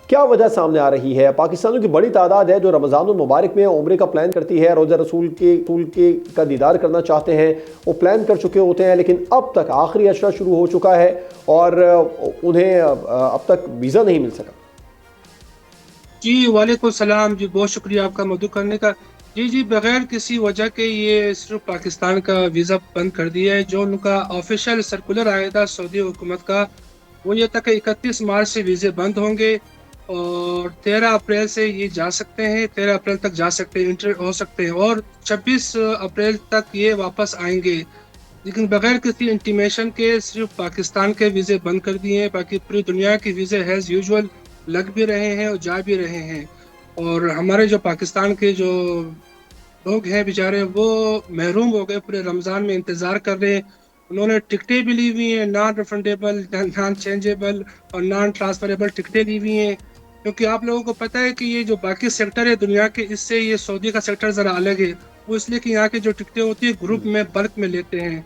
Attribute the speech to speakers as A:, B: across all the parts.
A: क्या वजह सामने आ रही है? पाकिस्तानियों की बड़ी तादाद है जो रमज़ान मुबारक में उम्रे का प्लान करती है, रोज़ा रसूल के का दीदार करना चाहते हैं, वो प्लान कर चुके होते हैं, लेकिन अब तक आखिरी अशरा शुरू हो चुका है और उन्हें अब तक वीज़ा नहीं मिल सका।
B: जी वालेकुम सलाम जी, बहुत शुक्रिया आपका मदद करने का। जी जी, बगैर किसी वजह के ये सिर्फ पाकिस्तान का वीज़ा बंद कर दिया है। जो उनका ऑफिशियल सर्कुलर आया था सऊदी हुकूमत का, वो ये था कि 31 मार्च से वीज़े बंद होंगे और 13 अप्रैल से ये जा सकते हैं, 13 अप्रैल तक जा सकते हैं, इंटर हो सकते हैं और 26 अप्रैल तक ये वापस आएंगे। लेकिन बगैर किसी इंटीमेशन के सिर्फ पाकिस्तान के वीज़े बंद कर दिए हैं। बाकी पूरी दुनिया के वीज़े हैज़ यूजुअल लग भी रहे हैं और जा भी रहे हैं। और हमारे जो पाकिस्तान के जो लोग हैं बेचारे, वो महरूम हो गए, पूरे रमज़ान में इंतज़ार कर रहे हैं। उन्होंने टिकटें भी ली हुई हैं, नॉन रिफंडेबल, नॉन चेंजेबल और नॉन ट्रांसफरेबल टिकटें ली हुई हैं। क्योंकि आप लोगों को पता है कि ये जो बाकी सेक्टर है दुनिया के, इससे ये सऊदी का सेक्टर ज़रा अलग है। वो इसलिए कि यहाँ की जो टिकटें होती है ग्रुप में बल्क में लेते हैं।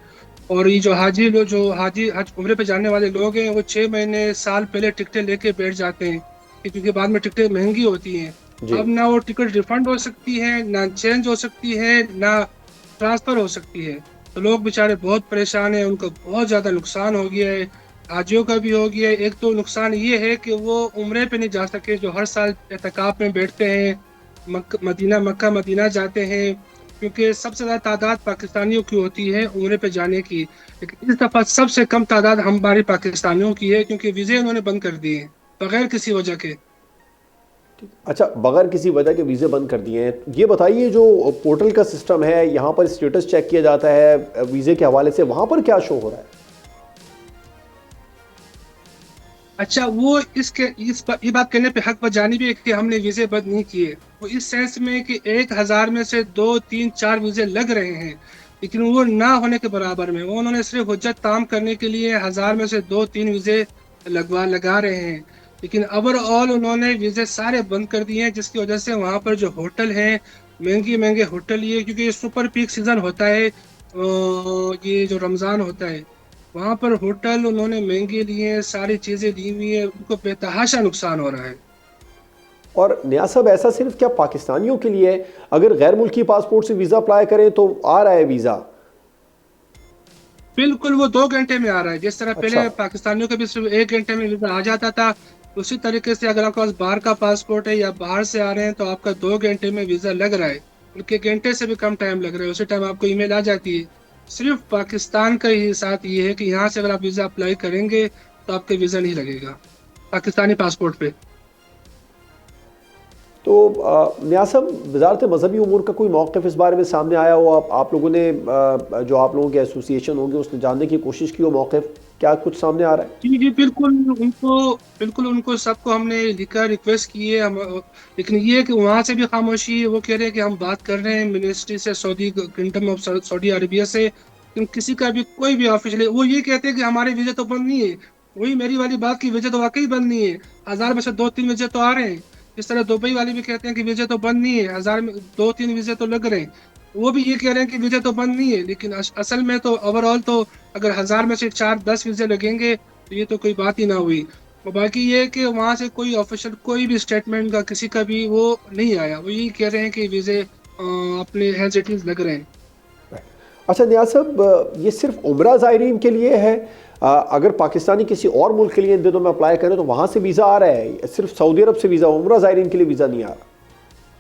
B: और ये जो हाजी लोग, जो हाजी हज उम्रे पे जाने वाले लोग हैं, वो 6 महीने साल पहले टिकटें लेके बैठ जाते हैं, क्योंकि बाद में टिकटें महंगी होती हैं।
A: जी।
B: अब ना वो टिकट रिफंड हो सकती है, ना चेंज हो सकती है, ना ट्रांसफर हो सकती है। तो लोग बेचारे बहुत परेशान हैं, उनको बहुत ज़्यादा नुकसान हो गया है, हाजियों का भी हो गया है। एक तो नुकसान ये है कि वो उम्रे पे नहीं जा सके, जो हर साल एतकाफ में बैठते हैं, मक्का मदीना जाते हैं, क्योंकि सबसे ज़्यादा तादाद पाकिस्तानियों की होती है उम्रे पे जाने की। लेकिन इस दफ़ा सबसे कम तादाद हमारी पाकिस्तानियों की है, क्योंकि वीज़े उन्होंने बंद कर दिए हैं बगैर किसी वजह के।
A: अच्छा, बगैर किसी वजह के वीज़े बंद कर दिए हैं। ये बताइए, जो पोर्टल का सिस्टम है, यहाँ पर स्टेटस चेक किया जाता है वीज़े के हवाले से, वहाँ पर क्या शो हो रहा है?
B: अच्छा, वो ये बात कहने पे हक बजानी भी है कि हमने वीज़े बंद नहीं किए। वो इस सेंस में कि 1000 में से 2, 3, 4 वीज़े लग रहे हैं, लेकिन वो ना होने के बराबर में। वो उन्होंने सिर्फ हुज्जत ताम करने के लिए 1000 में से 2-3 वीज़े लगा रहे हैं, लेकिन ओवरऑल उन्होंने वीज़े सारे बंद कर दिए हैं, जिसकी वजह से वहाँ पर जो होटल हैं, महंगे महंगे होटल, ये क्योंकि ये सुपर पीक सीज़न होता है, ये जो रमज़ान होता है, वहाँ पर होटल उन्होंने महंगे लिए हैं, सारी चीज़ें दी हुई हैं, उनको बेतहाशा नुकसान हो रहा है।
A: और नियाज साहब, ऐसा सिर्फ क्या पाकिस्तानियों के लिए है? अगर गैर मुल्की पासपोर्ट से वीज़ा अप्लाई करें तो आ रहा है वीज़ा?
B: बिल्कुल, वो 2 घंटे में आ रहा है। जिस तरह
A: अच्छा।
B: पहले पाकिस्तानियों के भी सिर्फ 1 घंटे में वीज़ा आ जाता था, उसी तरीके से अगर आपके पास बाहर का पासपोर्ट है या बाहर से आ रहे हैं, तो आपका 2 घंटे में वीज़ा लग रहा है। उनके घंटे से भी कम टाइम लग रहा है, उसी टाइम आपको ईमेल आ जाती है। सिर्फ पाकिस्तान का ही साथ ये है कि यहाँ से अगर आप वीज़ा अप्लाई करेंगे, तो आपका वीज़ा नहीं लगेगा पाकिस्तानी पासपोर्ट पे।
A: तो नियाज साहब, वजारत मजहबी उमूर का कोई मौक़िफ़ इस बारे में सामने आया हो? आप लोगों ने जो आप लोगों की एसोसिएशन होगी उसने जानने की कोशिश की हो मौक़िफ़, क्या कुछ सामने आ रहा है?
B: जी, जी, बिल्कुल उनको सबको हमने लिखा, रिक्वेस्ट की है हम। लेकिन ये है कि वहाँ से भी खामोशी है। वो कह रहे हैं कि हम बात कर रहे हैं मिनिस्ट्री से, Saudi kingdom of Saudi Arabia से, लेकिन किसी का भी कोई भी ऑफिशियल, वो ये कहते हैं कि हमारे वीज़े तो बंद नहीं है। वही मेरी वाली बात की, वीज़े तो वाकई बंद नहीं है। 1000 में से 2-3 वीज़े तो आ रहे हैं। इस तरह दुबई वाले भी कहते हैं कि वीज़े तो बंद नहीं है, 1000 में 2-3 वीज़े तो लग रहे हैं। वो भी ये कह रहे हैं कि वीज़े तो बंद नहीं है, लेकिन असल में तो ओवरऑल तो अगर 1000 में से 4-10 वीज़े लगेंगे, तो ये तो कोई बात ही ना हुई। और बाकी ये है कि वहाँ से कोई ऑफिशियल कोई भी स्टेटमेंट का किसी का भी वो नहीं आया। वो यही कह रहे हैं कि वीज़े अपने एज इट इज़ लग रहे हैं।
A: अच्छा नियाज साहब, ये सिर्फ उम्रा ज़ायरीन के लिए है? अगर पाकिस्तानी किसी और मुल्क के लिए इन दिनों में अप्लाई करें तो वहाँ से वीज़ा आ रहा है? सिर्फ सऊदी अरब से वीज़ा, उम्रा ज़ायरीन के लिए वीज़ा नहीं आ रहा?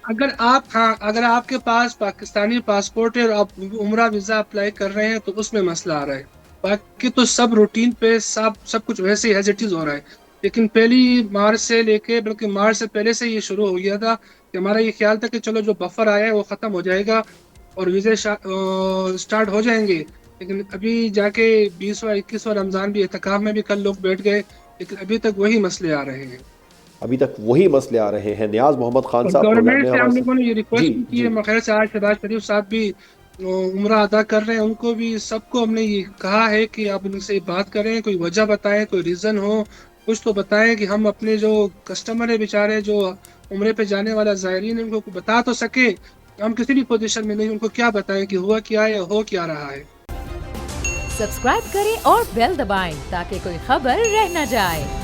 B: अगर आपके पास पाकिस्तानी पासपोर्ट है और आप उम्रा वीज़ा अप्लाई कर रहे हैं, तो उसमें मसला आ रहा है। बाकी तो सब रूटीन पे सब कुछ वैसे ही एज इट इज़ हो रहा है। लेकिन पहली मार्च से लेके, बल्कि मार्च से पहले से ये शुरू हो गया था कि हमारा ये ख्याल था कि चलो जो बफर आया है वो ख़त्म हो जाएगा और वीज़े स्टार्ट हो जाएंगे। लेकिन अभी जाके 20वां 21वां रमज़ान भी, एहतिकाफ में भी कल लोग बैठ गए, लेकिन अभी तक वही मसले आ रहे हैं।
A: अभी तक वही मसले आ रहे हैं। नियाज मोहम्मद खान
B: और
A: साहब प्रोग्राम
B: गवर्नमेंट
A: में
B: से
A: हमारे
B: हम
A: साथ।
B: लोगों ने ये
A: जी
B: रिक्वेस्ट भी की है,
A: जी।
B: मखैर से आज शहबाज शरीफ साहब भी उम्रा अदा कर रहे हैं, उनको भी सबको हमने ये कहा है कि आप उनसे बात करें, कोई वजह बताएं, कोई रीज़न हो, कुछ तो बताएं कि हम अपने जो कस्टमर है बेचारे, जो उम्रे पे जाने वाला ज़ायरीन है, उनको बता तो सके। हम किसी भी पोजीशन में नहीं, उनको क्या बताएं कि हुआ क्या है, हो क्या रहा है।
C: सब्सक्राइब करें और बेल दबाएं ताकि कोई खबर रह न जाए।